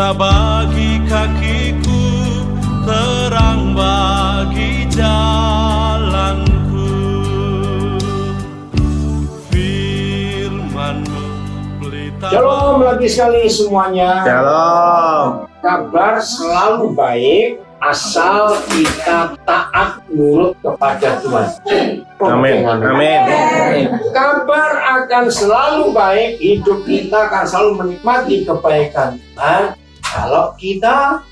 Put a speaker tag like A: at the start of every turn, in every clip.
A: pelita bagi kakiku, terang bagi jalanku. Firman-Mu pelita.
B: Shalom lagi sekali semuanya.
C: Shalom.
B: Kabar selalu baik asal kita taat nurut kepada Tuhan.
C: Amin. Amin.
B: Kabar akan selalu baik, hidup kita akan selalu menikmati kebaikan Tuhan kalau kita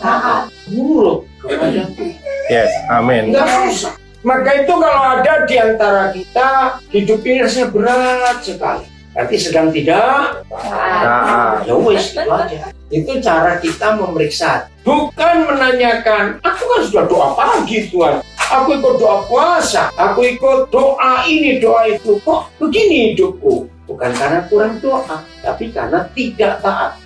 B: taat nurut kepada Tuhan.
C: Yes, amin.
B: Enggak susah. Maka itu kalau ada di antara kita hidup ini rasanya berat sekali, berarti sedang tidak taat. Ya wes, itu aja. Itu cara kita memeriksa, bukan menanyakan, aku kan sudah doa pagi Tuhan, aku ikut doa puasa, aku ikut doa ini, doa itu, kok begini hidupku? Bukan karena kurang doa, tapi karena tidak taat.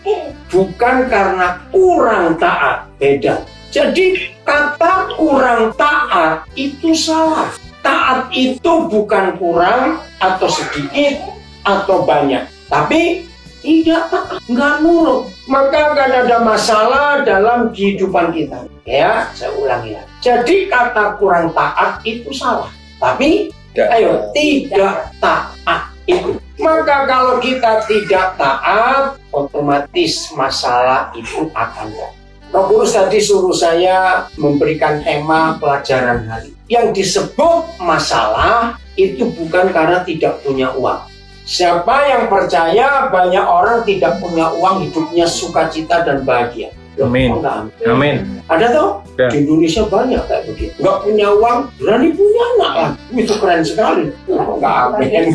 B: Bukan karena kurang taat, beda. Jadi kata kurang taat itu salah. Taat itu bukan kurang atau sedikit atau banyak, tapi tidak taat, nggak nurut, maka akan ada masalah dalam kehidupan kita. Ya, saya ulangi ya. Jadi kata kurang taat itu salah, tapi ayo tidak taat itu. Maka kalau kita tidak taat, otomatis masalah itu akan datang. Roh Kudus tadi suruh saya memberikan tema pelajaran hari. Yang disebut masalah itu bukan karena tidak punya uang. Siapa yang percaya banyak orang tidak punya uang, hidupnya sukacita dan bahagia?
C: Amin. Amin.
B: Ada toh?
C: Ya.
B: Di Indonesia banyak kayak begitu. Nggak punya uang, berani punya anak lah. Itu keren sekali. Nggak amin.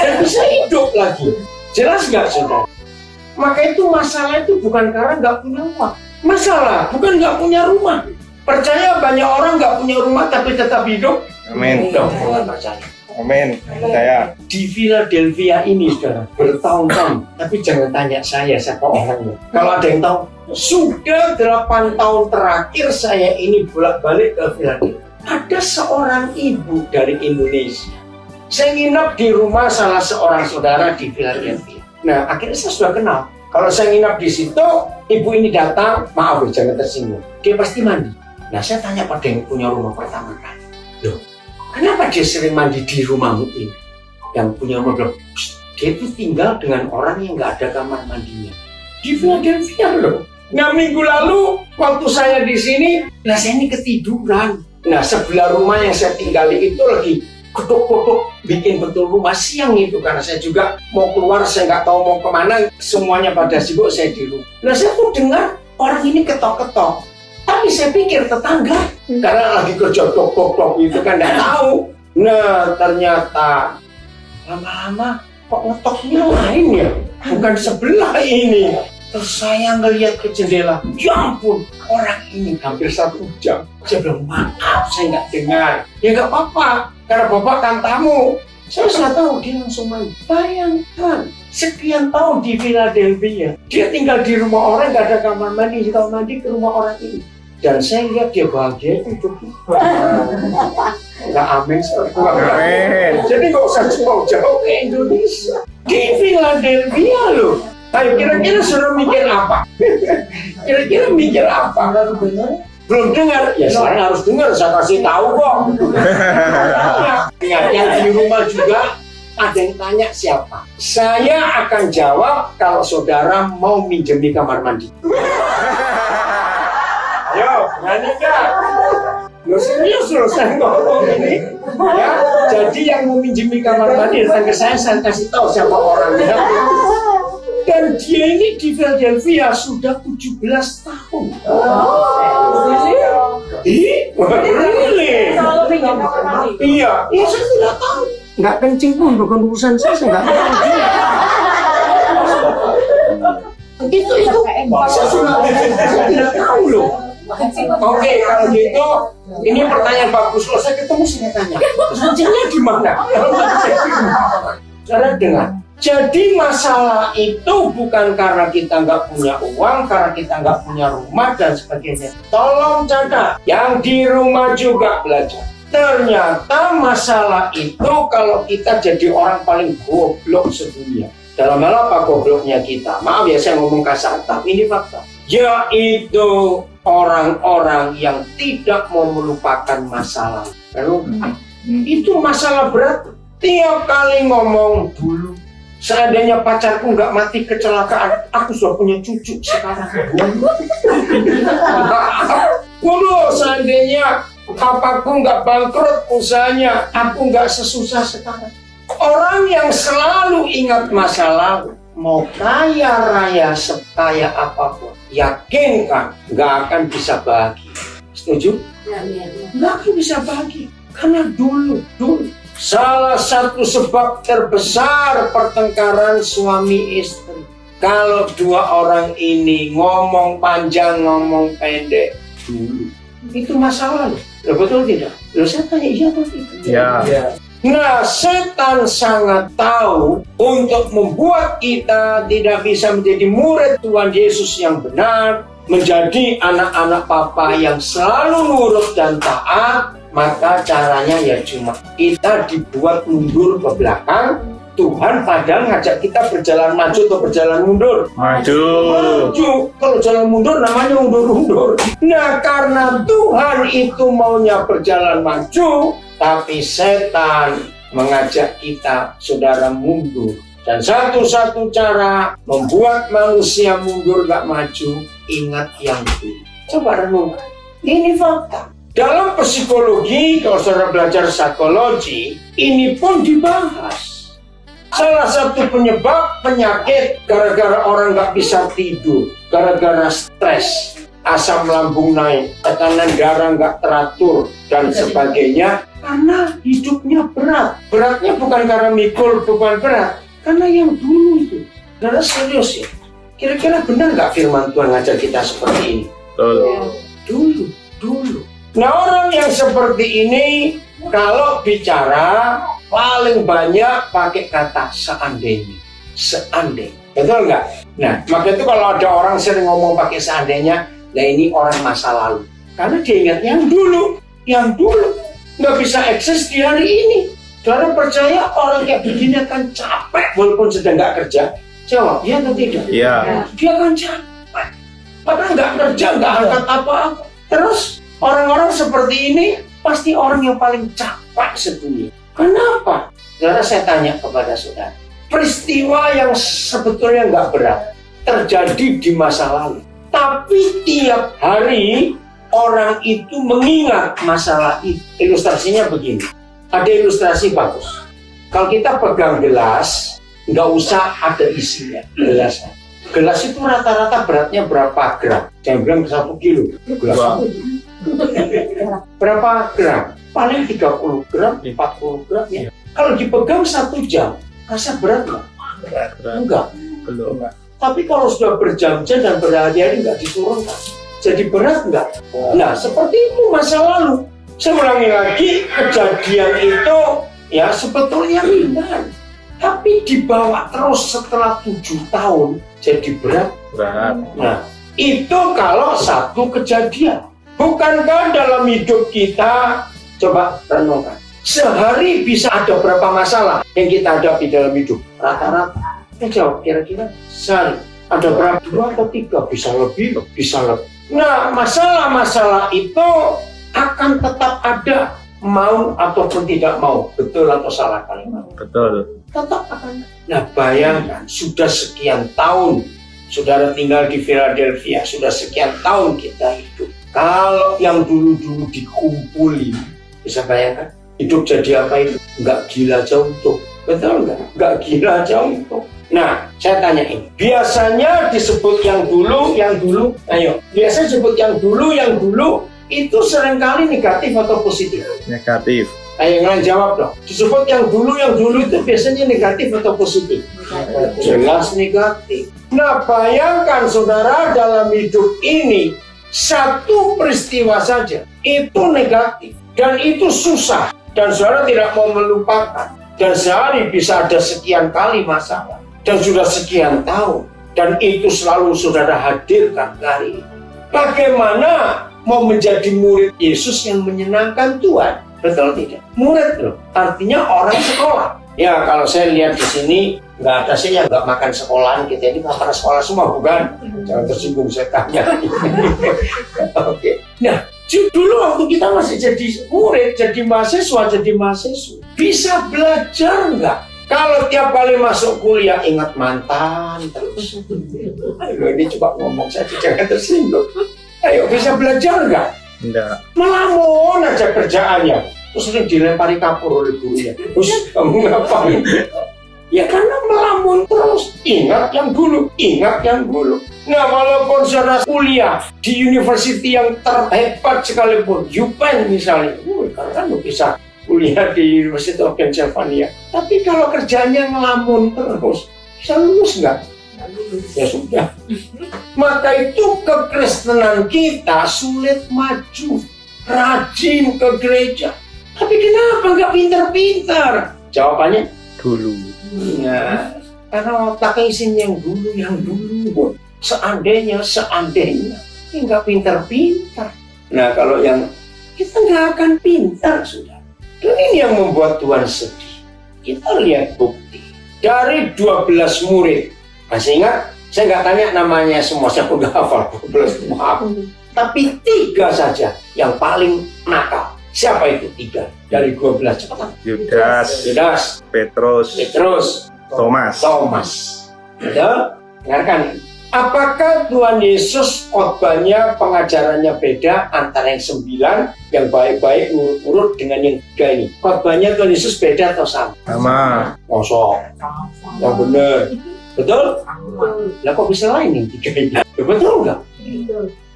B: Dan bisa hidup lagi. Jelas nggak saudara? Maka itu masalah itu bukan karena nggak punya uang. Masalah bukan nggak punya rumah. Percaya banyak orang nggak punya rumah tapi tetap hidup.
C: Amin.
B: Jangan percaya.
C: Amin. Saya
B: Di Philadelphia ini sudah bertahun-tahun, tapi jangan tanya saya siapa orangnya. Kalau ada yang tahu, sudah 8 tahun terakhir saya ini bolak-balik ke Philadelphia. Ada seorang ibu dari Indonesia. Saya nginap di rumah salah seorang saudara di Philadelphia. Nah, akhirnya saya sudah kenal. Kalau saya nginap di situ, ibu ini datang, maaf jangan tersinggung. Dia pasti mandi. Nah, saya tanya pada yang punya rumah pertama kali. Loh, kenapa dia sering mandi di rumahmu ini? Yang punya rumah bilang, dia itu tinggal dengan orang yang nggak ada kamar mandinya. Di Philadelphia loh. Nah, minggu lalu waktu saya di sini, nah saya ini ketiduran. Nah, sebelah rumah yang saya tinggali itu lagi ketuk-ketuk bikin betul rumah siang itu, karena saya juga mau keluar, saya nggak tahu mau kemana, semuanya pada sibuk, saya di rumah. Nah, saya tuh dengar orang ini ketok-ketok. Tapi saya pikir tetangga, karena lagi kerja tok-tok itu kan nggak tahu. Nah, ternyata lama-lama kok ngetoknya lain ya, bukan sebelah ini. Terus saya ngelihat ke jendela, ya ampun, orang ini hampir 1 jam. Saya bilang, maaf saya nggak dengar. Ya nggak apa-apa, karena bapak kan tamu. Saya sudah tahu, dia langsung main. Bayangkan, sekian tahun di Philadelphia, dia tinggal di rumah orang, nggak ada kamar mandi, dia mandi ke rumah orang ini. Dan saya lihat dia bahagia itu. Nggak amin,
C: Amin.
B: jadi nggak usah jauh-jauh ke Indonesia. Di Philadelphia loh. Ayo, kira-kira suruh mikir apa? Kira-kira mikir apa? Belum dengar? Ya sekarang harus dengar, saya kasih tahu kok. Ingat, yang di rumah juga ada yang tanya siapa. Saya akan jawab kalau saudara mau minjemi kamar mandi. Ayo, berani nggak? Loh serius loh saya ngomong ini. Ya, jadi yang mau minjemi kamar mandi datang ke saya kasih tahu siapa orangnya. Dan dia ini di Philadelphia sudah 17 tahun. Really? Iya, iya saya tidak tahu. Nggak kencing pun, bukan urusan saya nggak tahu. Itu, saya sudah tidak tahu loh. Oke, kalau gitu, ini pertanyaan bagus. Kalau saya ketemu, saya tanya, kencingnya di mana? Saudara dengar. Jadi masalah itu bukan karena kita nggak punya uang, karena kita nggak punya rumah dan sebagainya. Tolong catat, yang di rumah juga belajar. Ternyata masalah itu kalau kita jadi orang paling goblok sedunia. Dalam hal apa gobloknya kita? Maaf ya saya ngomong kasar, tapi ini fakta. Yaitu orang-orang yang tidak mau melupakan masalah. Lalu itu masalah berat. Tiap kali ngomong dulu, seandainya pacarku nggak mati kecelakaan, aku sudah punya cucu sekarang. Waduh, seandainya papaku nggak bangkrut usahanya, aku nggak sesusah sekarang. Orang yang selalu ingat masa lalu, mau kaya raya sekaya apapun, yakinkan nggak akan bisa bahagia. Setuju? Nggak akan bisa bahagia. Karena dulu. Salah satu sebab terbesar pertengkaran suami istri. Kalau dua orang ini ngomong panjang, ngomong pendek dulu. Itu masalah. Betul tidak? Loh, saya tanya iya atau tidak?
C: Ya.
B: Nah, setan sangat tahu untuk membuat kita tidak bisa menjadi murid Tuhan Yesus yang benar, menjadi anak-anak Papa yang selalu nurut dan taat. Maka caranya ya cuma kita dibuat mundur ke belakang. Tuhan padahal ngajak kita berjalan maju atau berjalan mundur?
C: Maju.
B: Kalau jalan mundur namanya undur-undur. Nah, karena Tuhan itu maunya berjalan maju, tapi setan mengajak kita, saudara, mundur. Dan satu-satu cara membuat manusia mundur gak maju, ingat yang dulu. Coba renungkan. Ini fakta. Dalam psikologi, kalau saudara belajar psikologi, ini pun dibahas. Salah satu penyebab penyakit gara-gara orang nggak bisa tidur, gara-gara stres, asam lambung naik, tekanan darah nggak teratur, dan sebagainya, karena hidupnya berat. Beratnya bukan karena mikul, bukan berat, karena yang dulu itu. Karena serius ya, kira-kira benar nggak firman Tuhan ngajar kita seperti ini?
C: Betul.
B: Dulu. Nah, orang yang seperti ini kalau bicara paling banyak pakai kata seandainya. Betul nggak? Nah, maka itu kalau ada orang sering ngomong pakai seandainya, nah ini orang masa lalu. Karena dia ingat yang dulu nggak bisa eksis di hari ini. Saudara percaya orang kayak begini akan capek walaupun sedang nggak kerja? Jawab, iya atau tidak?
C: Iya.
B: Dia akan capek. Padahal nggak kerja, nggak angkat apa-apa. Terus orang-orang seperti ini pasti orang yang paling capek sedunia. Kenapa? Saudara, saya tanya kepada saudara. Peristiwa yang sebetulnya nggak berat terjadi di masa lalu. Tapi tiap hari orang itu mengingat masalah itu. Ilustrasinya begini. Ada ilustrasi bagus. Kalau kita pegang gelas, nggak usah ada isinya. Gelasnya. Gelas itu rata-rata beratnya berapa gram? Saya bilang 1 kilo. Gelas berapa gram? Paling 30 gram, 40 gram ya. Kalau dipegang 1 jam, rasa berat nggak? Enggak.
C: Belum.
B: Tapi kalau sudah berjam-jam dan berhari-hari nggak diturunkan, jadi berat nggak? Nah, seperti itu masa lalu. Saya ulangi lagi, kejadian itu ya sebetulnya ringan. Tapi dibawa terus setelah 7 tahun, jadi berat. Nah, itu kalau satu kejadian. Bukankah dalam hidup kita, coba renungkan, sehari bisa ada berapa masalah yang kita hadapi dalam hidup? Rata-rata. Jawab kira-kira sehari. Ada berapa? 2 atau 3? Bisa lebih, bisa lebih. Nah, masalah-masalah itu akan tetap ada. Mau ataupun tidak mau. Betul atau salah kalimat?
C: Betul.
B: Tetap akan. Nah, bayangkan, sudah sekian tahun saudara tinggal di Philadelphia, sudah sekian tahun kita hidup. Kalau yang dulu-dulu dikumpulin, bisa bayangkan, hidup jadi apa itu? Nggak gila jauh. Betul nggak? Nggak gila jauh. Nah, saya tanya ini, biasanya disebut yang dulu, ayo, biasanya disebut yang dulu, itu seringkali negatif atau positif?
C: Negatif.
B: Ayo yang lain jawab dong. Disebut yang dulu itu biasanya negatif atau positif? Jelas negatif. Nah, bayangkan saudara dalam hidup ini, satu peristiwa saja itu negatif dan itu susah dan saudara tidak mau melupakan, dan sehari bisa ada sekian kali masalah dan sudah sekian tahun dan itu selalu saudara hadirkan hari ini. Bagaimana mau menjadi murid Yesus yang menyenangkan Tuhan? Betul tidak? Murid loh, artinya orang sekolah. Ya, kalau saya lihat di sini Nggak ada sih yang nggak makan sekolahan, kita ini makan sekolah semua, bukan? Jangan tersinggung saya tanya. Oke. Nah, dulu waktu kita masih jadi murid, jadi mahasiswa, bisa belajar nggak? Kalau tiap kali masuk kuliah ingat mantan terus. Ayo, ini coba ngomong saja, jangan tersinggung. Ayo, bisa belajar nggak?
C: Enggak.
B: Melamun aja kerjaannya. Terus sering dilempari kapur oleh gurunya. Terus kamu ngapain? Ya karena melamun terus, ingat yang dulu. Nah, walaupun saudara kuliah di university yang terhebat sekalipun, UPenn misalnya, karena lu bisa kuliah di University of Pennsylvania, tapi kalau kerjanya ngelamun terus, bisa lulus nggak? Ya sudah. Maka itu kekristenan kita sulit maju, rajin ke gereja. Tapi kenapa nggak pintar-pintar? Jawabannya
C: Dulu.
B: nah, karena otaknya isinya yang dulu. Seandainya, ini nggak pintar-pintar. Nah, kalau yang kita nggak akan pintar, sudah. Dan ini yang membuat Tuhan sedih. Kita lihat bukti dari 12 murid. Masih ingat? Saya nggak tanya namanya semua, saya pun nggak hafal 12, maaf. Tapi 3 saja yang paling nakal. Siapa itu 3 dari 12? Cepetan.
C: Yudas, Petrus, Thomas.
B: Betul? Dengarkan. Apakah Tuhan Yesus khotbahnya, pengajarannya beda antara yang 9, yang baik-baik urut dengan yang 3 ini? Khotbahnya Tuhan Yesus beda atau sama?
C: Sama.
B: Kosong. Yang benar. Betul? Lah kok bisa lain yang 3 ini? Betul nggak?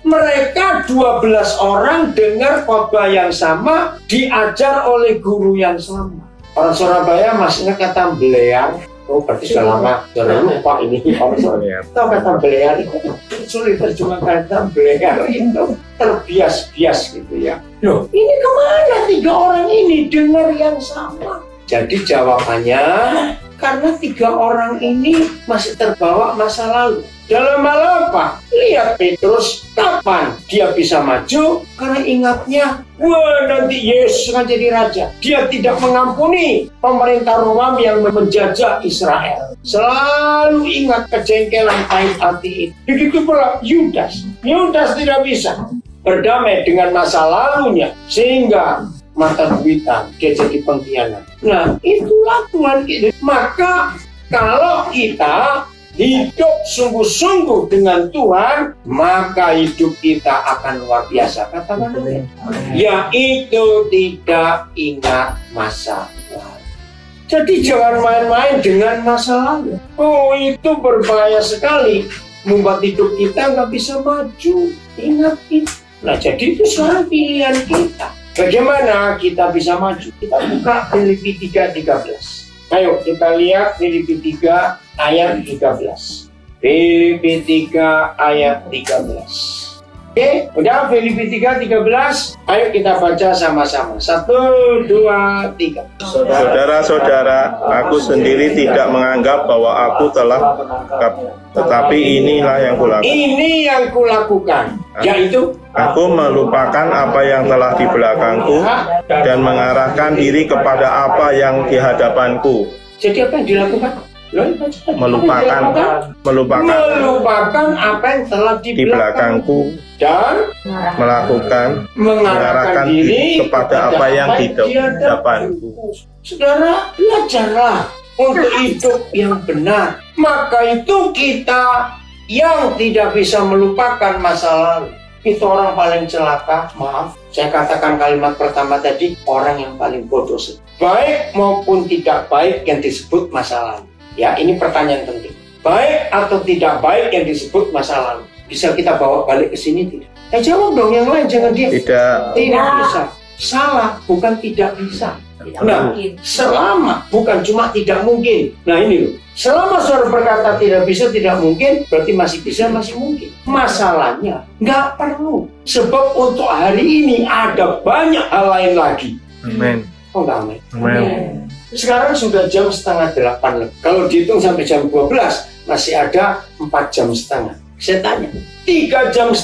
B: Mereka 12 orang dengar khotbah yang sama, diajar oleh guru yang sama. Orang Surabaya masih ingat kata belear. Oh, berarti sudah lama, sudah lupa ini. Tahu kata belear itu sulit terjemahkan. Kata belear itu terbias-bias gitu ya. Loh, ini kemana 3 orang ini dengar yang sama? Jadi jawabannya, karena 3 orang ini masih terbawa masa lalu. Dalam hal apa? Lihat Petrus, kapan dia bisa maju? Karena ingatnya, wah nanti Yesus akan jadi raja. Dia tidak mengampuni pemerintah Romawi yang menjajah Israel. Selalu ingat kejengkelan pahit hati itu. Begitu pula Yudas. Yudas tidak bisa berdamai dengan masa lalunya, sehingga mata duitan, dia jadi pengkhianat. Nah, itulah Tuhan kita. Maka kalau kita hidup sungguh-sungguh dengan Tuhan, maka hidup kita akan luar biasa. Katakan amin. Yaitu tidak ingat masa lalu. Jadi jangan main-main dengan masa lalu. Oh, itu berbahaya sekali, membuat hidup kita nggak bisa maju. Ingat itu. Nah, jadi itu sekarang pilihan kita. Bagaimana kita bisa maju? Kita buka Filipi 3:13. Ayo kita lihat Filipi 3 ayat 13. Filipi 3 ayat 13. Oke, udah Filipi 3:13. Ayo kita baca sama-sama. 1, 2, 3.
C: Saudara-saudara, aku sendiri tidak menganggap bahwa aku telah menangkap, tetapi inilah yang kulakukan.
B: Ini yang kulakukan, yaitu
C: aku melupakan apa yang telah di belakangku dan mengarahkan diri kepada apa yang di hadapanku.
B: Jadi apa yang dilakukan?
C: Melupakan
B: apa yang telah di belakangku dan
C: mengarahkan diri kepada apa yang di hadapanku.
B: Saudara, belajarlah untuk hidup yang benar. Maka itu kita yang tidak bisa melupakan masa lalu. Itu orang paling celaka. Maaf, saya katakan kalimat pertama tadi, orang yang paling bodoh. Baik maupun tidak baik yang disebut masa lalu. Ya, ini pertanyaan penting. Baik atau tidak baik yang disebut masa lalu, bisa kita bawa balik ke sini tidak? Jawab dong, yang lain jangan diam.
C: Tidak
B: bisa. Salah, bukan tidak bisa. Nah, selama bukan cuma tidak mungkin. Nah ini loh, selama saudara berkata tidak bisa, tidak mungkin, berarti masih bisa, masih mungkin. Masalahnya nggak perlu, sebab untuk hari ini ada banyak hal lain lagi.
C: Amin.
B: Oh nggak amin.
C: Amin.
B: Sekarang sudah jam 7:30. Kalau dihitung sampai jam 12, masih ada 4,5 jam. Saya tanya, 3,5 jam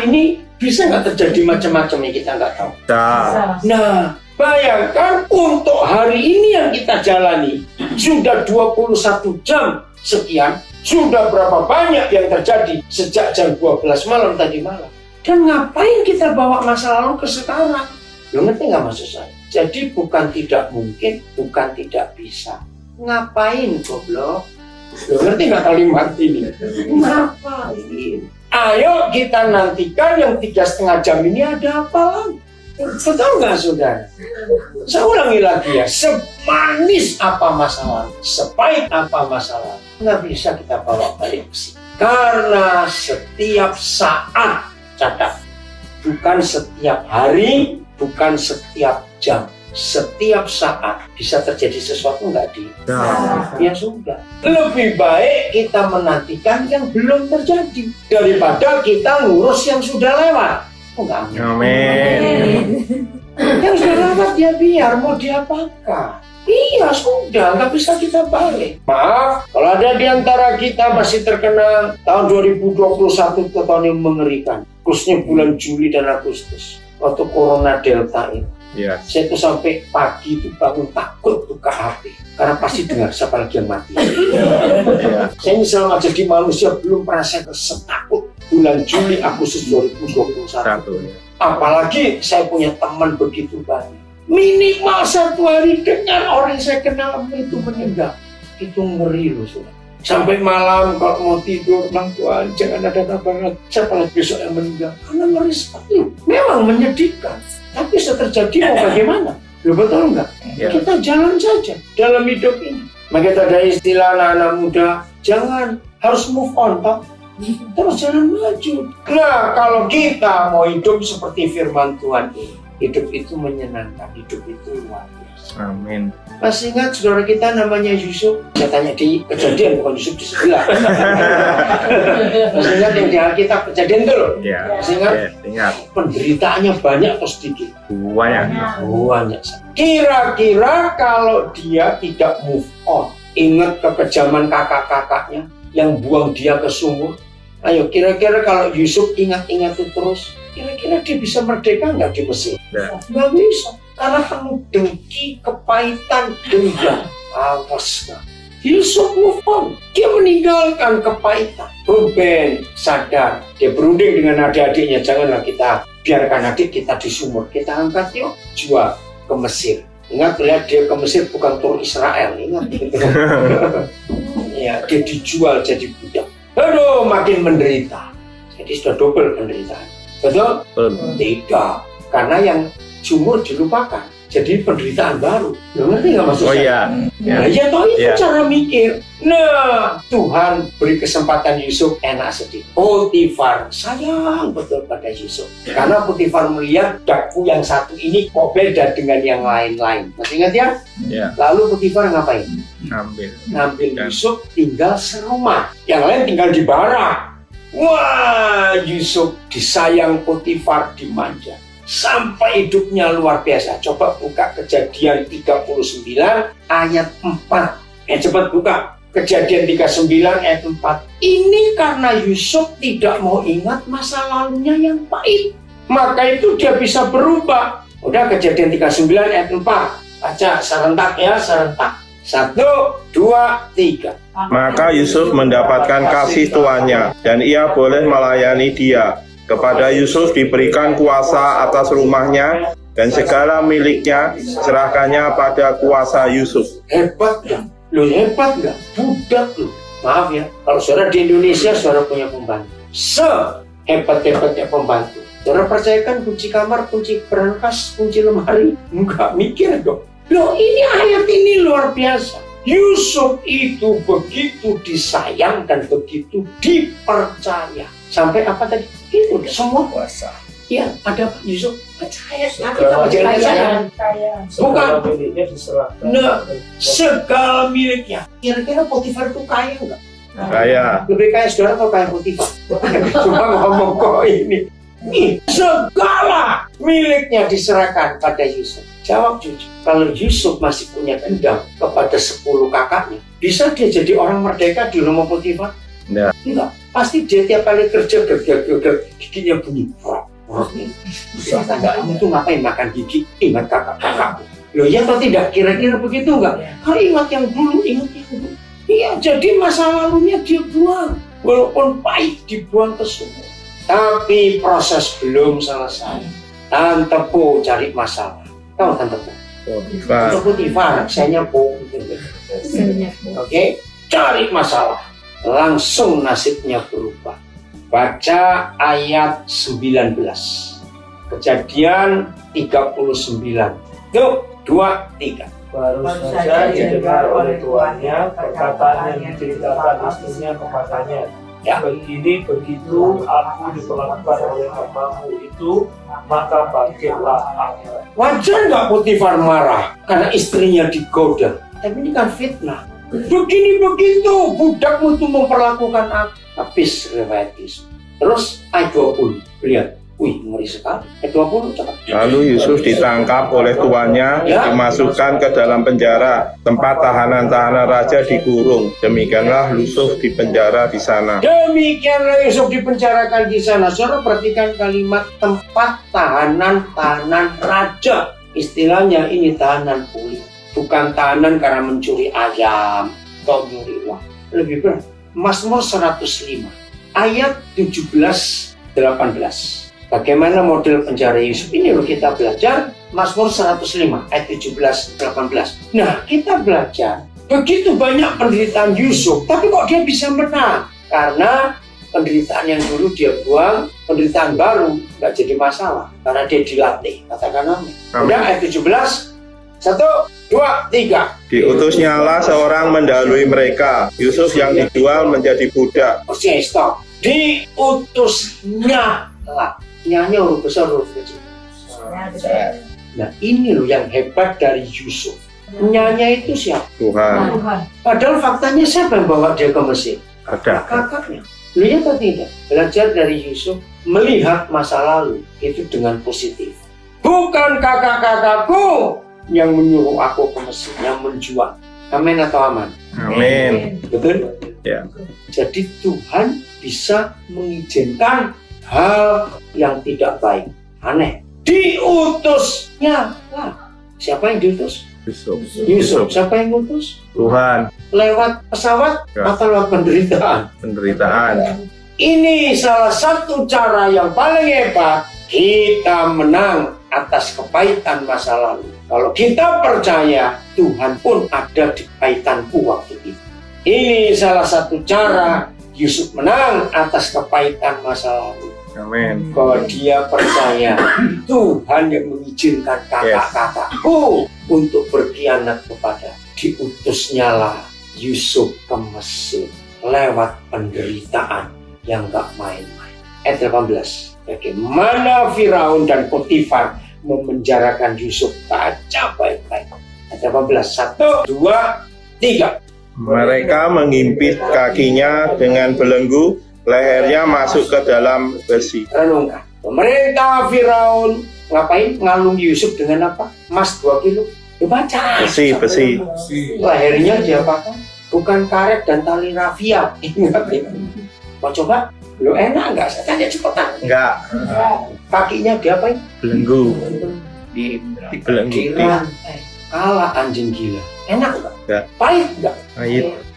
B: ini bisa nggak terjadi macam-macam yang kita nggak tahu?
C: Nah,
B: Nah, bayangkan untuk hari ini yang kita jalani, sudah 21 jam sekian, sudah berapa banyak yang terjadi sejak jam 12 malam tadi malam. Dan ngapain kita bawa masa lalu ke sekarang? Lo ngerti nggak maksud saya? Jadi bukan tidak mungkin, bukan tidak bisa. Ngapain goblok? Lo ngerti nggak kalimat ini? Ngapain? Ayo kita nantikan yang 3,5 jam ini ada apa lagi? Betul nggak saudara? Saya ulangi lagi ya, semanis apa masalah, sepahit apa masalah, nggak bisa kita bawa balik ke sini. Karena setiap saat, catat, bukan setiap hari, bukan setiap jam, setiap saat bisa terjadi sesuatu nggak di? Ya sudah. Lebih baik kita menantikan yang belum terjadi daripada kita ngurus yang sudah lewat. Oh, enggak.
C: Amin.
B: Yang sudah lewat dia biar mau diapakan. Iya sudah, nggak bisa kita balik. Maaf, kalau ada di antara kita masih terkena tahun 2021 itu tahun yang mengerikan, khususnya bulan Juli dan Agustus waktu Corona Delta ini.
C: Ya.
B: Saya tuh sampai pagi itu bangun takut buka HP karena pasti dengar siapa lagi yang mati. Saya ini selama jadi manusia belum pernah saya setakut bulan Juli Agustus 2021. Apalagi saya punya teman begitu banyak. Minimal 1 hari dengan orang yang saya kenal itu meninggal. Itu ngeri loh saudara. Sampai malam kalau mau tidur, bilang Tuhan jangan ada kabar siapa lagi besok yang meninggal. Karena ngeri sekali. Memang menyedihkan. Tapi setelah terjadi mau bagaimana? Loh, betul enggak? Ya. Kita jalan saja dalam hidup ini. Maka ada istilah anak-anak muda, jangan, harus move on, toh. Terus jalan maju. Nah, kalau kita mau hidup seperti firman Tuhan ini, hidup itu menyenangkan, hidup itu luar biasa.
C: Amin.
B: Masih ingat saudara kita namanya Yusuf? Saya tanya di Kejadian, bukan Yusuf di sebelah. Masih ingat yang di Alkitab Kejadian itu loh?
C: Ya.
B: Masih ingat?
C: Ya, ingat.
B: Penderitaannya banyak atau sedikit?
C: Banyak.
B: Kira-kira kalau dia tidak move on, ingat kekejaman kakak-kakaknya yang buang dia ke sumur. Ayo, kira-kira kalau Yusuf ingat-ingat itu terus, kira-kira dia bisa merdeka nggak di Mesir? Nggak bisa. Karena penuh dengki, kepahitan, dendam. Awas nggak. Yusuf move on. Dia meninggalkan kepahitan. Ruben sadar. Dia berunding dengan adik-adiknya. Janganlah kita biarkan adik kita di sumur. Kita angkat yuk. Jual ke Mesir. Ingat, lihat dia ke Mesir bukan tur Israel. Ingat. Ya, dia dijual jadi budak. Aduh, makin menderita. Jadi sudah double penderitaan. Betul? Tidak. Karena yang sumur dilupakan. Jadi penderitaan baru. Lo ngerti nggak maksud saya?
C: Oh iya.
B: Nah, ya toh itu cara mikir. Nah, Tuhan beri kesempatan Yusuf enak sedih. Potifar sayang betul pada Yusuf. Karena Potifar melihat daku yang satu ini kok beda dengan yang lain-lain. Masih ingat ya?
C: Ya.
B: Lalu Potifar ngapain? Ngambil Yusuf tinggal serumah. Yang lain tinggal di barak. Wah, Yusuf disayang Potifar, dimanja. Sampai hidupnya luar biasa. Coba buka Kejadian 39 ayat 4. Cepat buka Kejadian 39 ayat 4. Ini karena Yusuf tidak mau ingat masa lalunya yang pahit. Maka itu dia bisa berubah. Udah, Kejadian 39 ayat 4. Baca serentak ya, serentak. 1, 2, 3.
C: Maka Yusuf mendapatkan kasih tuannya dan ia boleh melayani dia. Kepada Yusuf diberikan kuasa atas rumahnya dan segala miliknya serahkannya pada kuasa Yusuf.
B: Hebat gak? Lo hebat gak? Budak lo. Maaf ya, kalau saudara di Indonesia saudara punya pembantu. Sehebat-hebatnya pembantu. Saudara percayakan kunci kamar, kunci berangkas, kunci lemari. Enggak mikir dong. Loh, ini ayat ini luar biasa. Yusuf itu begitu disayang dan begitu dipercaya. Sampai apa tadi? Itu semua kuasa. Ya, ada Yusuf percaya. Bukan. Nah, segala miliknya. Kira-kira Potifar itu kaya enggak?
C: Kaya.
B: Lebih kaya saudara atau kaya Potifar? Cuma ngomong kok ini. Segala miliknya diserahkan pada Yusuf. Jawab jujur, kalau Yusuf masih punya dendam kepada 10 kakaknya, bisa dia jadi orang merdeka di rumah Potifar? Enggak. Pasti dia tiap kali kerja giginya bunyi. Enggak, itu ngapain makan gigi? Ingat kakak-kakakku. Loh ya atau tidak? Kira-kira begitu enggak? Kalau ingat yang dulu, ingat yang dulu. Iya, jadi masa lalunya dia buang. Walaupun pahit dibuang ke sumur. Tapi proses belum selesai. Tante Po cari masalah. Tahu Tante Po? Tante Potifar, saya Po. Oke, cari masalah. Langsung nasibnya berubah. Baca ayat 19. Kejadian 39. Yuk, 2, 3.
D: Baru saja didengar oleh tuannya perkataan yang diceritakan istrinya kepadanya.
B: Ya.
D: Begini begitu aku diperlakukan oleh hambamu itu, maka bangkitlah aku.
B: Wajar nggak Potifar marah karena istrinya digoda? Tapi ini kan fitnah. Begini begitu budakmu itu memperlakukan aku. Habis riwayat Yusuf. Terus ayat 20, lihat. Wih, ngeri sekali. Ayat 20 cepat.
C: Lalu Yusuf ditangkap oleh tuannya, dimasukkan ke dalam penjara, tempat tahanan-tahanan raja dikurung. Demikianlah Yusuf dipenjara di sana.
B: Demikianlah Yusuf dipenjarakan di sana. Saudara perhatikan kalimat tempat tahanan raja. Istilahnya ini tahanan politik. Bukan tahanan karena mencuri ayam atau mencuri uang. Lebih berat. Mazmur 105 ayat 17-18. Bagaimana model penjara Yusuf ini loh kita belajar. Mazmur 105 ayat 17-18. Nah, kita belajar begitu banyak penderitaan Yusuf, tapi kok dia bisa menang? Karena penderitaan yang dulu dia buang, penderitaan baru nggak jadi masalah karena dia dilatih. Katakan amin. Udah ayat 17. 1, 2, 3.
C: Diutusnyalah seorang mendahului mereka. Yusuf yang dijual menjadi budak.
B: Oke, stop. Diutusnya lah. Nyanya huruf besar, huruf kecil. Nah, ini loh yang hebat dari Yusuf. Nyanya itu siapa?
C: Tuhan.
B: Padahal faktanya siapa yang bawa dia ke Mesir?
C: Ada.
B: Kakaknya. Lihat atau tidak? Belajar dari Yusuf, melihat masa lalu itu dengan positif. Bukan kakak-kakakku yang menyuruh aku ke Mesir, yang menjual. Amin atau aman?
C: Amin.
B: Betul?
C: Ya.
B: Jadi Tuhan bisa mengizinkan hal yang tidak baik. Aneh. Diutusnya lah. Siapa yang diutus? Yusuf. Siapa yang diutus?
C: Tuhan.
B: Lewat pesawat atau lewat
C: Penderitaan.
B: Ini salah satu cara yang paling hebat kita menang atas kepahitan masa lalu. Kalau kita percaya Tuhan pun ada di kepahitanku waktu itu. Ini salah satu cara Yusuf menang atas kepahitan masa lalu.
C: Amin.
B: Bahwa dia percaya Tuhan yang mengizinkan kakak-kakakku untuk berkhianat kepada. Diutusnya lah Yusuf ke Mesir lewat penderitaan yang gak main-main. Ayat 18. Bagaimana Firaun dan Potifar memenjarakan Yusuf? Baca baik-baik. Ayat 18. 1, 2, 3.
C: Mereka mengimpit kakinya dengan belenggu, lehernya masuk ke dalam besi.
B: Renungkan. Pemerintah Firaun ngapain? Ngalung Yusuf dengan apa? Emas 2 kilo. Baca.
C: Besi.
B: Lehernya diapakan? Bukan karet dan tali rafia. Ingat ya. Mau coba? Lo enak nggak? Saya tanya cepetan.
C: Enggak.
B: Kakinya diapain?
C: Belenggu.
B: Di
C: Belenggu.
B: rantai. Kala anjing gila. Enak nggak?
C: Nggak.
B: Pahit nggak?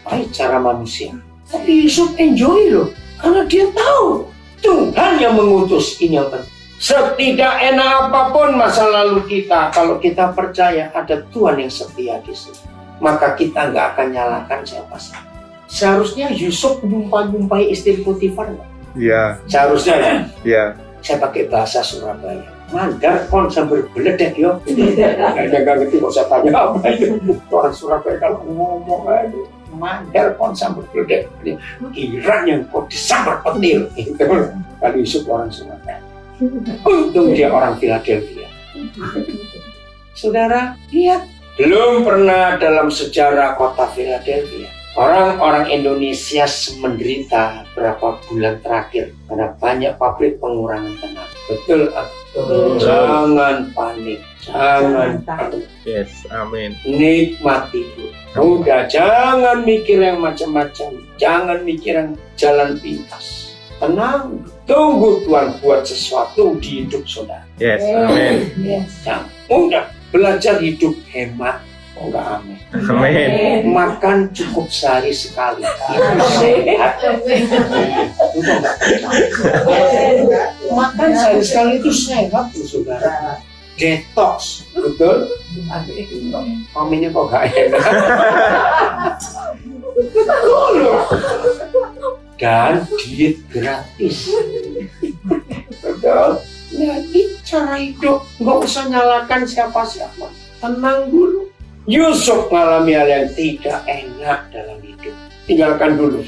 B: Pahit cara manusia. Tapi Yusuf enjoy loh. Karena dia tahu Tuhan yang mengutus. Ini yang penting. Setidak enak apapun masa lalu kita, kalau kita percaya ada Tuhan yang setia di sini, maka kita nggak akan nyalakan siapa saja. Seharusnya Yusuf nyumpai istri Potifar nggak?
C: Iya.
B: Seharusnya ya.
C: Iya.
B: Saya pakai bahasa Surabaya. Mandar kon sambil beledek yo. Nggak ngerti kok saya tanya apa itu. Orang Surabaya kalau ngomong aja. Mandar kon sambil beledek. Iran yang kok disambar petir. Kalau Yusuf orang Surabaya. Untung dia orang Philadelphia. Saudara, lihat. Belum pernah dalam sejarah kota Philadelphia orang-orang Indonesia menderita berapa bulan terakhir karena banyak pabrik pengurangan tenaga. Betul? Jangan panik, jangan panik.
C: Yes, amin.
B: Nikmati dulu. Udah, jangan mikir yang macam-macam, jangan mikir yang jalan pintas. Tenang, tunggu Tuhan buat sesuatu di hidup saudara.
C: Yes, amin.
B: Jangan. Udah, belajar hidup hemat. Oh, enggak aneh.
C: Amin.
B: Makan cukup sehari sekali. Itu sehat. Itu enggak. Makan sehari sekali itu sehat, loh, saudara. Detox, betul? Maminya kok gak enak. Betul loh. Dan diet gratis. Betul? Nah, ini cara hidup. Nggak usah nyalakan siapa-siapa. Tenang dulu. Yusuf mengalami hal yang tidak enak dalam hidup. Tinggalkan dulu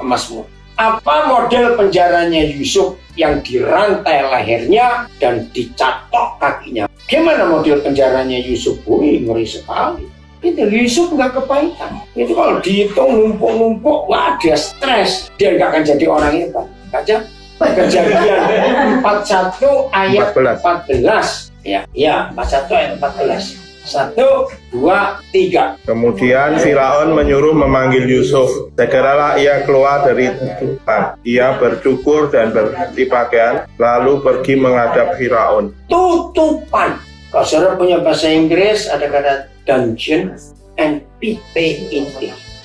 B: emasmu. Apa model penjaranya Yusuf yang dirantai lehernya dan dicatok kakinya? Gimana model penjaranya Yusuf? Wih, ngeri sekali. Itu Yusuf nggak kepahitan. Itu kalau dihitung numpuk-numpuk, wah dia stres. Dia nggak akan jadi orang hebat. Baca Kejadian 41 ayat 14. Ya, 41 ayat 14. 1, 2, 3.
C: Kemudian Firaun menyuruh memanggil Yusuf. Segeralah ia keluar dari tutupan. Ia bercukur dan berganti pakaian, lalu pergi menghadap Firaun.
B: Tutupan. Kalau saudara punya bahasa Inggris, ada kata dungeon and pit.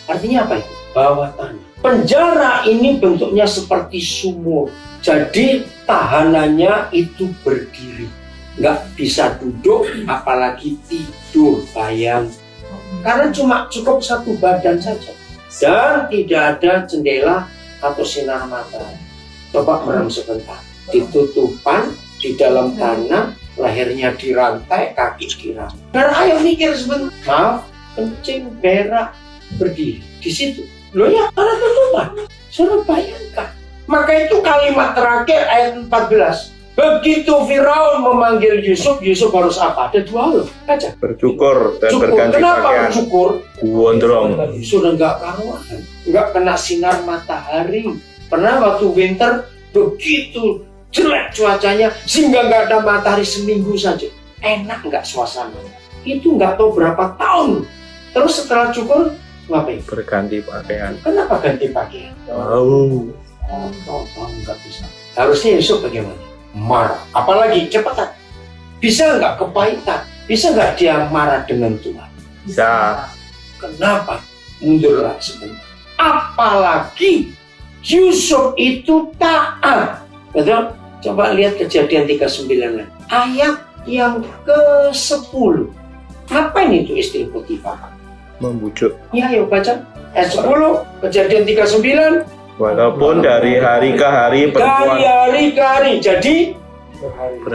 B: Artinya apa itu? Bawah tanah. Penjara ini bentuknya seperti sumur. Jadi tahanannya itu berdiri. Nggak bisa duduk, apalagi tidur, bayang. Karena cuma cukup satu badan saja. Dan tidak ada jendela atau sinar matahari. Coba merem sebentar. Ditutupan, di dalam tanah, lehernya dirantai, kaki dirantai. Dan ayo mikir sebentar. Maaf, kencing, berak, berdiri. Di situ. Loh ya, karena tutupan. Sudah bayangkan. Maka itu kalimat terakhir ayat 14. Begitu Firaun memanggil Yusuf, Yusuf harus apa? Ada dua hal. Baca.
C: Bercukur dan
B: Cukur.
C: berganti
B: Kenapa
C: pakaian.
B: bercukur?
C: Gondrong.
B: Sudah nggak karuan. Nggak kena sinar matahari. Pernah waktu winter begitu jelek cuacanya sehingga nggak ada matahari seminggu saja. Enak nggak suasana? Itu nggak tahu berapa tahun. Terus setelah cukur ngapain?
C: Berganti pakaian.
B: Kenapa ganti pakaian?
C: Wow.
B: Oh, nggak bisa. Harusnya Yusuf bagaimana? Marah. Apalagi cepetan. Bisa nggak kepahitan? Bisa nggak dia marah dengan Tuhan?
C: Bisa.
B: Kenapa? Mundurlah sebentar. Apalagi Yusuf itu taat. Betul? Coba lihat Kejadian 39. Ayat yang ke-10. Apa ini itu istri Potifar?
C: Membujuk.
B: Ya, ayo baca. Ayat 10, Kejadian 39.
C: Walaupun dari hari ke hari perempuan
B: Dari hari ke hari. Jadi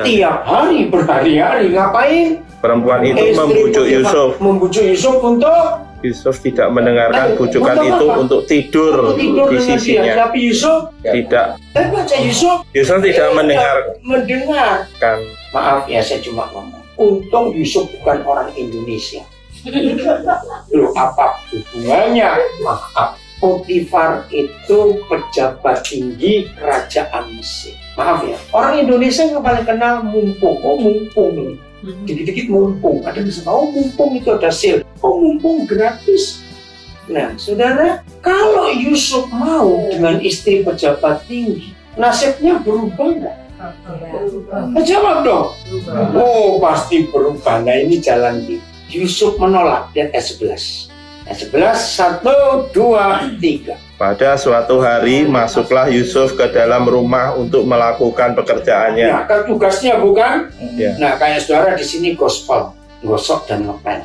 B: tiap hari berhari-hari ngapain?
C: perempuan itu
B: Istri
C: membujuk
B: Potifar
C: Yusuf.
B: membujuk Yusuf untuk
C: Yusuf tidak mendengarkan bujukan
B: untuk
C: itu
B: apa?
C: untuk tidur
B: tidur
C: di
B: dengan dia.
C: sisinya.
B: Tapi Yusuf
C: Tidak.
B: baca Yusuf
C: Tidak
B: mendengar.
C: mendengarkan.
B: Maaf ya, saya cuma ngomong. Untung Yusuf bukan orang Indonesia. Loh, apa hubungannya? Maaf. Potifar itu pejabat tinggi kerajaan Mesir. Maaf ya, orang Indonesia yang paling kenal mumpung. Oh, mumpung ini. Dikit-dikit mumpung. Ada yang oh, mumpung itu ada sale. Oh, mumpung gratis. Nah, saudara, kalau Yusuf mau dengan istri pejabat tinggi, nasibnya berubah nggak? Jawab dong. Oh, pasti berubah. Nah, ini jalan di Yusuf menolak. Lihat ayat 11. Ayat 11, 1, 2, 3.
C: Pada suatu hari masuklah Yusuf ke dalam rumah untuk melakukan pekerjaannya.
B: Nah, kan tugasnya bukan?
C: Ya.
B: Nah, kayak saudara di sini gospel, gosok dan ngepel.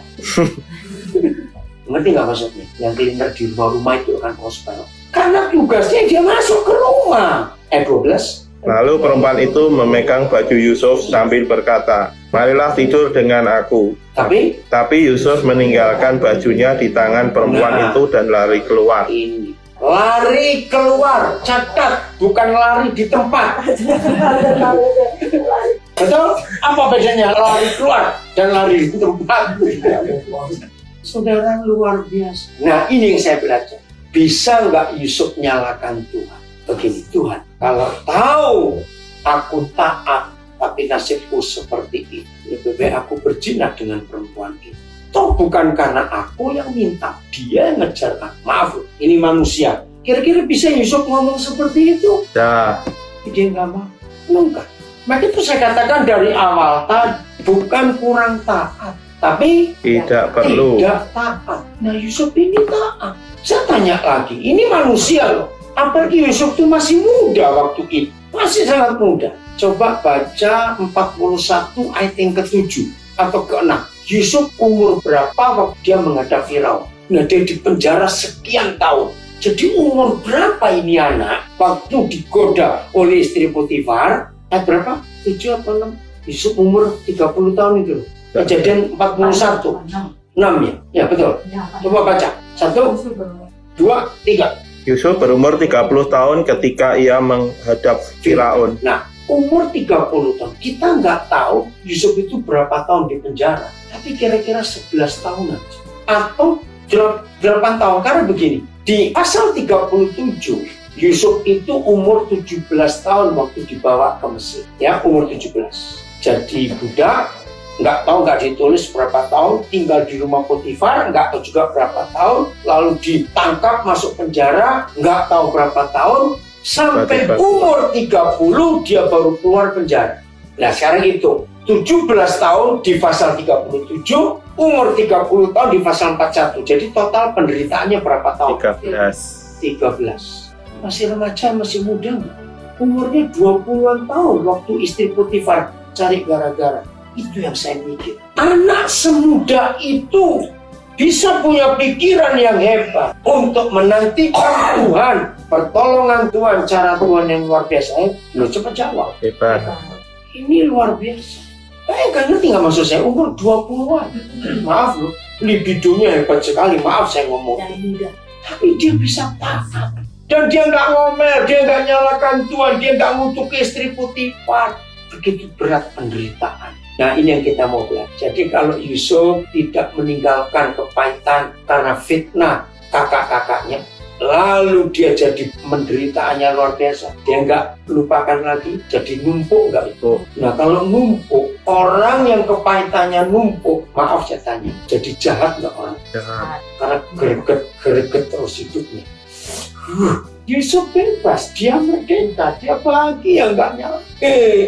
B: Ngerti nggak maksudnya? Yang cleaner di rumah itu akan gospel. Karena tugasnya dia masuk ke rumah. 12.
C: Lalu perempuan itu memegang baju Yusuf sambil berkata, "Marilah tidur dengan aku." Tapi Yusuf meninggalkan bajunya di tangan perempuan itu dan lari keluar.
B: Ini lari keluar, catat, bukan lari di tempat. Betul? Apa bedanya lari keluar dan lari di tempat? Saudara, luar biasa. Nah, ini yang saya belajar. Bisa nggak Yusuf nyalakan Tuhan? Begini, Tuhan, kalau tahu aku taat, tapi nasibku seperti itu, lebih baik aku berzina dengan perempuan itu. Toh bukan karena aku yang minta, dia yang ngejar aku. Maaf, ini manusia. Kira-kira bisa Yusuf ngomong seperti itu?
C: Dah.
B: Dia nggak mau. Enggak. Maka itu saya katakan dari awal tadi, Bukan kurang taat, tapi
C: Tidak perlu.
B: tidak taat. Nah Yusuf ini taat. Saya tanya lagi, ini manusia loh. Apalagi Yusuf itu masih muda waktu itu. Masih sangat muda. Coba baca 41 ayat yang ke-7 atau ke-6. Yusuf umur berapa waktu dia menghadap Firaun? Nah dia di penjara sekian tahun. Jadi umur berapa ini anak waktu digoda oleh istri Potifar? Ayat berapa? 7 atau 6? Yusuf umur 30 tahun itu. Kejadian 41. 6 ya? Ya betul. Coba baca. 1, 2, 3.
C: Yusuf berumur 30 tahun ketika ia menghadap Firaun.
B: Nah, umur 30 tahun. Kita nggak tahu Yusuf itu berapa tahun di penjara. Tapi kira-kira 11 tahun aja. Atau 8 tahun. Karena begini, di pasal 37, Yusuf itu umur 17 tahun waktu dibawa ke Mesir. Ya, umur 17. Jadi budak, nggak ditulis berapa tahun, tinggal di rumah Potifar, nggak tahu juga berapa tahun, lalu ditangkap masuk penjara, nggak tahu berapa tahun, sampai umur 30 dia baru keluar penjara. Nah sekarang itu 17 tahun di pasal 37, umur 30 tahun di pasal 41. Jadi total penderitaannya berapa tahun? 13. Masih remaja, masih muda. Umurnya 20-an tahun waktu istri Potifar cari gara-gara. Itu yang saya mikir. Anak semuda itu bisa punya pikiran yang hebat untuk menantikan Tuhan, pertolongan Tuhan, cara Tuhan yang luar biasa. Lo cepat jawab.
C: Hebat.
B: Ini luar biasa. Saya nggak ngerti nggak maksud saya umur 20-an. Maaf loh, libidonya hebat sekali. Maaf saya ngomong. Tapi dia bisa taat. Dan dia nggak ngomel, dia nggak nyalakan Tuhan, dia nggak ngutuk istri Potifar. Begitu berat penderitaan. Nah ini yang kita mau belajar. Jadi kalau Yusuf tidak meninggalkan kepahitan karena fitnah kakak-kakaknya, lalu dia jadi penderitaannya luar biasa, dia nggak lupakan lagi, jadi numpuk nggak itu. Nah kalau numpuk, orang yang kepahitannya numpuk, maaf saya tanya, jadi jahat nggak orang?
C: Jahat.
B: Karena greget terus hidupnya. Yusuf bebas, dia merdeka, dia bahagia, nggak nyala.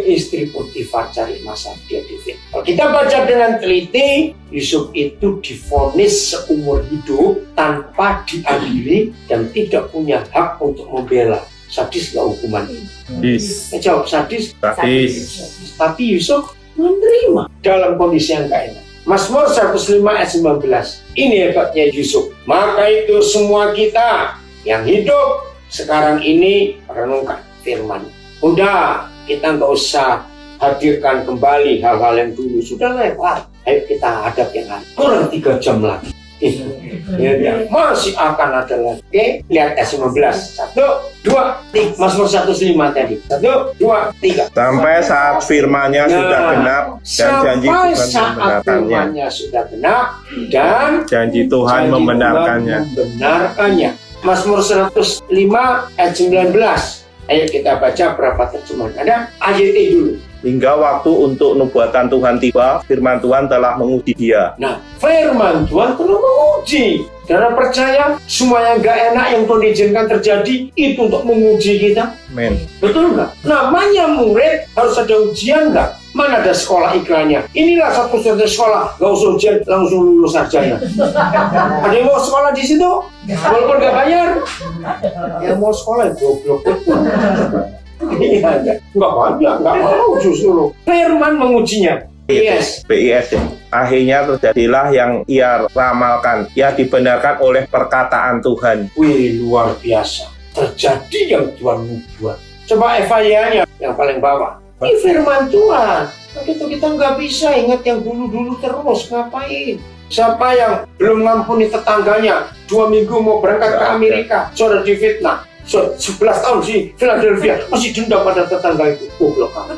B: Istri Potifar cari masalah, dia difitnah. Kalau kita baca dengan teliti, Yusuf itu divonis seumur hidup tanpa diadili dan tidak punya hak untuk membela. Sadis nggak hukuman ini?
C: Sadis.
B: Jawab sadis.
C: Sadis.
B: Tapi Yusuf menerima dalam kondisi yang nggak enak. Mazmur 105 ayat 19. Ini hebatnya Yusuf. Maka itu semua kita yang hidup sekarang ini renungkan firman. Udah, kita nggak usah hadirkan kembali hal-hal yang dulu sudah lewat. Ayo kita hadap yang lain. Kurang 3 jam lagi. Ya, masih akan ada lagi. Oke, lihat ayat 19. 1, 2, 3. Mazmur 105 tadi. 1, 2, 3.
C: Sampai saat firman-Nya sudah genap dan janji Tuhan membenarkannya.
B: Firman-Nya sudah genap dan
C: Janji Tuhan membenarkannya.
B: Mazmur 105 ayat 19. Ayo kita baca berapa terjemahan. Ada ayat ini dulu.
C: Hingga waktu untuk nubuatan Tuhan tiba, firman Tuhan telah menguji dia.
B: Nah, firman Tuhan telah menguji. Karena percaya semua yang gak enak yang Tuhan izinkan terjadi itu untuk menguji kita.
C: Amin.
B: Betul nggak? Namanya murid harus ada ujian nggak? Mana ada sekolah iklannya? Inilah satu-satunya sekolah, nggak usah ujian, langsung lulus sarjana. Ada yang mau sekolah di situ? Walaupun nggak bayar? Yang mau sekolah goblok. Iya, nggak banyak, nggak mau justru. Firman mengujinya. Yes.
C: BIS. Akhirnya terjadilah yang ia ramalkan. Ia dibenarkan oleh perkataan Tuhan.
B: Wih, luar biasa. Terjadi yang Tuhan buat. Coba FIA-nya yang paling bawah. Ini firman Tuhan. Begitu kita nggak bisa ingat yang dulu-dulu terus. Ngapain? Siapa yang belum ngampuni tetangganya 2 minggu mau berangkat ke Amerika, sudah difitnah. 11 tahun sih Philadelphia masih dendam pada tetangga itu. Goblok banget.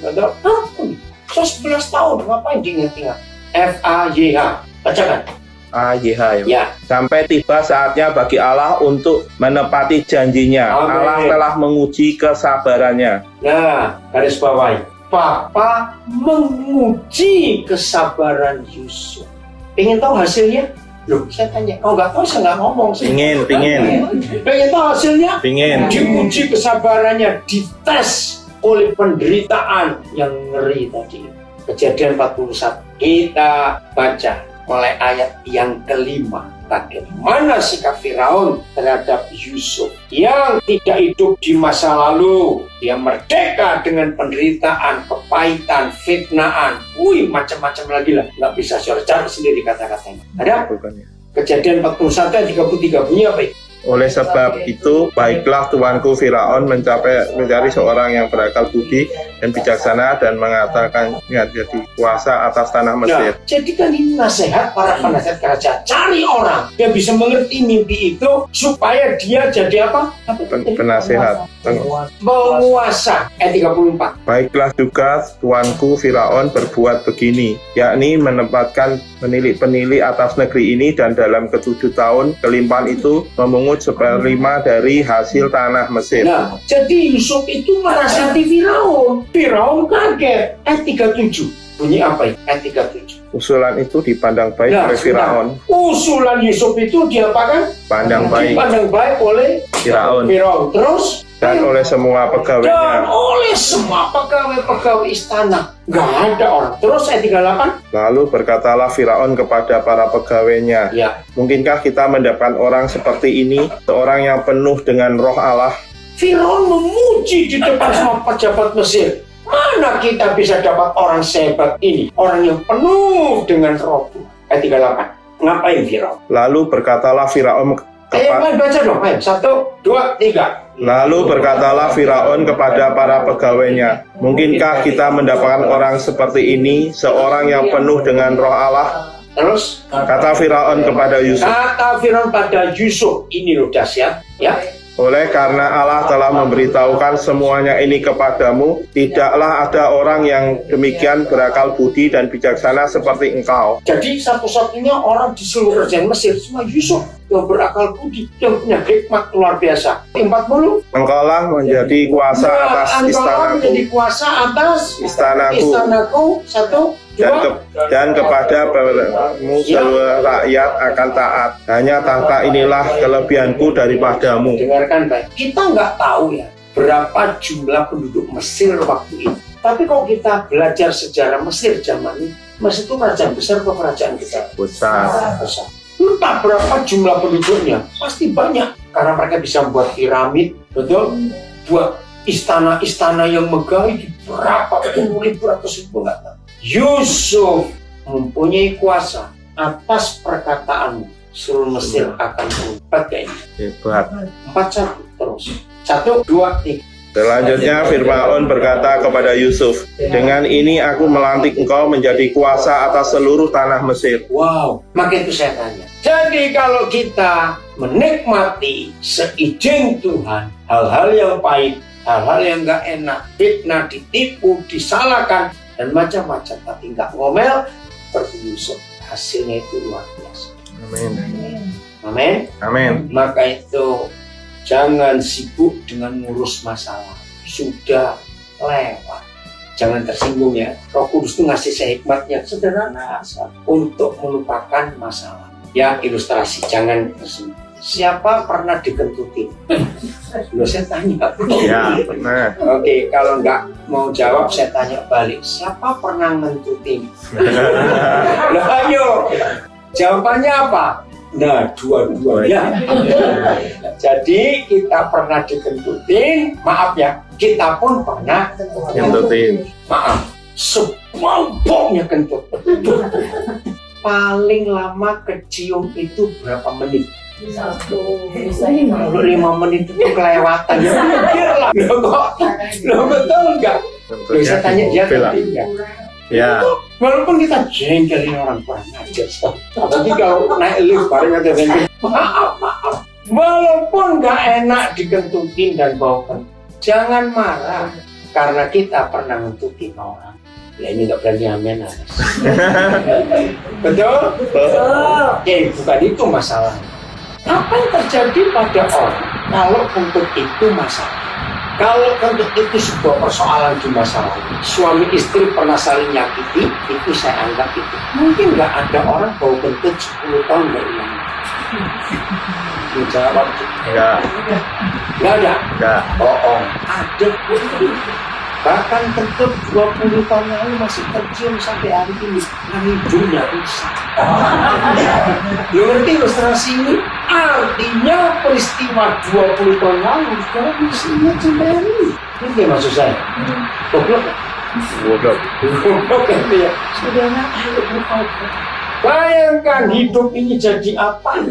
B: Nggak tahu. So 11 tahun ngapain diingat-ingat? FAYH. Bacakan.
C: AYH
B: Ya.
C: Sampai tiba saatnya bagi Allah untuk menepati janjinya.
B: Amin.
C: Allah telah menguji kesabarannya.
B: Nah, garis bawahi. Papa menguji kesabaran Yusuf. Pengen tahu hasilnya? Loh, saya tanya. Oh, nggak tahu, saya nggak ngomong.
C: Pingin.
B: Pengen tahu hasilnya?
C: Pingin.
B: Diuji kesabarannya, dites oleh penderitaan yang ngeri tadi. Kejadian 41. Kita baca mulai ayat yang kelima. Bagaimana sikap Firaun terhadap Yusuf yang tidak hidup di masa lalu. Dia merdeka dengan penderitaan, kepahitan, fitnaan. Macam-macam lagi lah. Nggak bisa cari sendiri kata-katanya. Ada? Kejadian 41 ayat 33 bunyi apa itu?
C: Oleh sebab itu, baiklah tuanku Firaun mencari seorang yang berakal budi dan bijaksana dan mengatakannya jadi kuasa atas tanah Mesir.
B: Nah, jadi kan ini nasihat para penasihat kerajaan. Cari orang yang bisa mengerti mimpi itu supaya dia jadi apa?
C: Penasihat.
B: Penguasa. Ayat 34.
C: Baiklah juga tuanku Firaun berbuat begini, yakni menempatkan penilik-penilik atas negeri ini dan dalam ke-7 tahun kelimpahan itu memungut 1/5 dari hasil tanah Mesir.
B: Nah, jadi Yusuf itu menasihati Firaun. Firaun kaget. Ayat 37. Bunyi apa ini? Ayat 37.
C: Usulan itu dipandang baik oleh Firaun.
B: Usulan Yusuf itu diapakan?
C: Dipandang
B: baik oleh
C: Firaun.
B: Terus?
C: Dan oleh semua pegawainya.
B: Dan oleh semua pegawai istana. Nggak ada orang. Terus ayat 38.
C: Lalu berkatalah Firaun kepada para pegawainya,
B: Ya.
C: mungkinkah kita mendapatkan orang seperti ini, seorang yang penuh dengan roh Allah?
B: Firaun memuji di depan semua pejabat Mesir. Mana kita bisa dapat orang sehebat ini? Orang yang penuh dengan roh Tuhan. Ayat 38. Ngapain Firaun?
C: Lalu berkatalah Firaun
B: baca dong. Ayo, 1, 2, 3.
C: Lalu berkatalah Firaun kepada para pegawainya, mungkinkah kita mendapatkan orang seperti ini, seorang yang penuh dengan roh Allah?
B: Terus?
C: Kata Firaun kepada Yusuf,
B: Kata Firaun pada Yusuf, ini loh dahsyat, ya.
C: oleh karena Allah telah memberitahukan semuanya ini kepadamu, tidaklah ada orang yang demikian berakal budi dan bijaksana seperti engkau.
B: Jadi satu-satunya orang di seluruh kerajaan Mesir cuma Yusuf yang berakal budi, yang punya hikmat luar biasa. 40.
C: Engkaulah menjadi kuasa atas istanaku.
B: Menjadi kuasa atas istanaku. 1, 2.
C: Dan kepada mu seluruh rakyat akan taat. Hanya tahta inilah kelebihanku daripadamu.
B: Dengarkan baik. Kita nggak tahu ya berapa jumlah penduduk Mesir waktu itu. Tapi kalau kita belajar sejarah Mesir zaman ini, Mesir itu kerajaan besar atau kerajaan kecil?
C: Besar.
B: Entah berapa jumlah penduduknya, pasti banyak. Karena mereka bisa membuat piramid, betul? Buat istana-istana yang megah itu berapa ribu, ratus ribu, nggak tahu. Yusuf mempunyai kuasa atas perkataanmu. Seluruh Mesir akan berubah kayak ini.
C: Hebat.
B: 41 terus. 1, 2, 3.
C: Selanjutnya Firaun berkata kepada Yusuf, dengan ini aku melantik engkau menjadi kuasa atas seluruh tanah Mesir.
B: Wow, maka itu saya tanya. Jadi kalau kita menikmati seizin Tuhan, hal-hal yang pahit, hal-hal yang nggak enak, fitnah, ditipu, disalahkan, dan macam-macam, tapi nggak ngomel, seperti Yusuf, hasilnya itu luar biasa.
C: Amin.
B: Amin.
C: Amin.
B: Maka itu jangan sibuk dengan ngurus masalah. Sudah lewat. Jangan tersinggung ya. Roh Kudus itu ngasih hikmat yang sederhana untuk melupakan masalah. Ya, ilustrasi. Jangan tersinggung. Siapa pernah dikentutin? Loh, saya tanya.
C: Ya, benar.
B: Oke, kalau nggak mau jawab, saya tanya balik. Siapa pernah ngentutin? Loh, ayo. Jawabannya apa? Nah, dua-duanya. Jadi kita pernah dikentutin, maaf ya, kita pun pernah
C: Kentutin.
B: Maaf, semuanya kentut. Paling lama kecium itu berapa menit? Kalau 5 menit itu kelewatan ya mikirlah. Loh betul nggak? Bisa tanya dia ketiga.
C: Ya.
B: Walaupun kita jengkelin orang kurang ajar, tapi kalau naik lift bareng ada jengkel, maaf. Walaupun nggak enak dikentutin dan baukan, jangan marah karena kita pernah ngentutin orang. Ya ini nggak berani amen. Betul? Bukan itu masalah. Apa yang terjadi pada orang kalau kentut itu masalah? Kalau kentut itu sebuah persoalan di masa lalu, suami istri pernah saling nyakiti, itu saya anggap itu. Mungkin nggak ada orang bau kentut 10 tahun nggak hilang. Menjawab
C: Enggak.
B: nggak ada.
C: Enggak.
B: Bohong. Ada. Bahkan kentut 20 tahun lalu masih tercium sampai hari ini. Hidungnya rusak. Lu ngerti ilustrasi ini? Artinya peristiwa 20 tahun lalu sekarang masih ingat sampai hari ini. Ini maksud saya. Goblok. Goblok kan ya. Saudara, ayo bertobat. Bayangkan hidup ini jadi apa?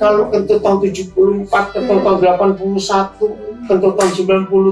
B: Kalau kentut tahun 74, kentut tahun 81, kentut tahun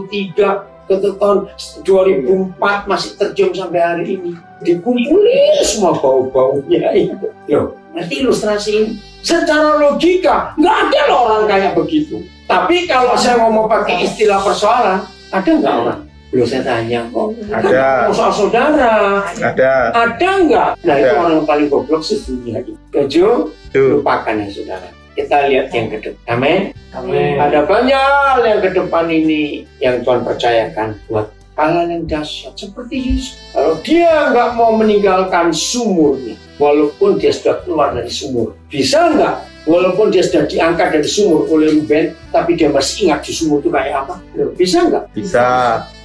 B: 93, kentut tahun 2004 masih tercium sampai hari ini. Dikumpulin semua bau-baunya itu. Loh, nanti ilustrasi ini. Secara logika, nggak ada loh orang kayak begitu. Tapi kalau saya ngomong pakai istilah persoalan, ada nggak orang? Belum saya tanya kok.
C: Ada.
B: Soal saudara.
C: Ada.
B: Ada nggak? Nah
C: Ada.
B: itu orang yang paling goblok sedunia. Tujuh, lupakan ya saudara. Kita lihat yang ke depan. Amin.
D: Amin.
B: Ada banyak yang ke depan ini yang Tuhan percayakan buat hal yang dahsyat seperti Yesus. Kalau dia nggak mau meninggalkan sumurnya, walaupun dia sudah keluar dari sumur, bisa nggak? Walaupun dia sudah diangkat dari sumur oleh Ruben, tapi dia masih ingat di sumur itu kayak apa? Bisa nggak?
C: Bisa.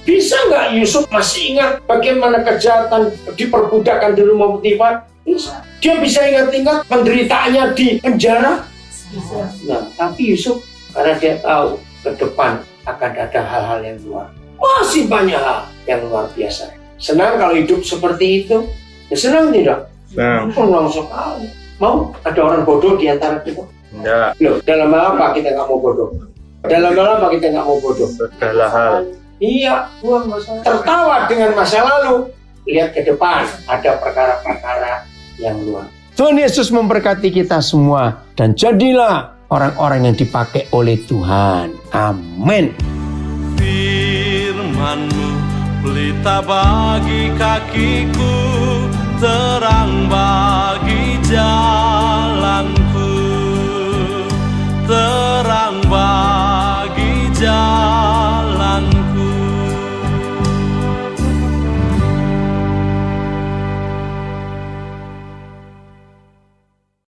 B: Bisa nggak Yusuf masih ingat bagaimana kejahatan diperbudakan di rumah Potifar? Bisa. Dia bisa ingat-ingat penderitaannya di penjara? Bisa. Nah, tapi Yusuf karena dia tahu ke depan akan ada hal-hal yang luar. Masih banyak hal yang luar biasa. Senang kalau hidup seperti itu? Ya senang tidak?
C: Nah,
B: Senang sekali. Mau ada orang bodoh di antara kita?
C: enggak.
B: Loh, dalam hal apa kita nggak mau bodoh? Dalam hal apa kita nggak mau bodoh?
C: Segala hal.
B: Iya, buang masalah. Tertawa dengan masa lalu. Lihat ke depan, ada perkara-perkara yang luar. Tuhan Yesus memberkati kita semua. Dan jadilah orang-orang yang dipakai oleh Tuhan. Amin.
A: Firman-Mu pelita bagi kakiku, terang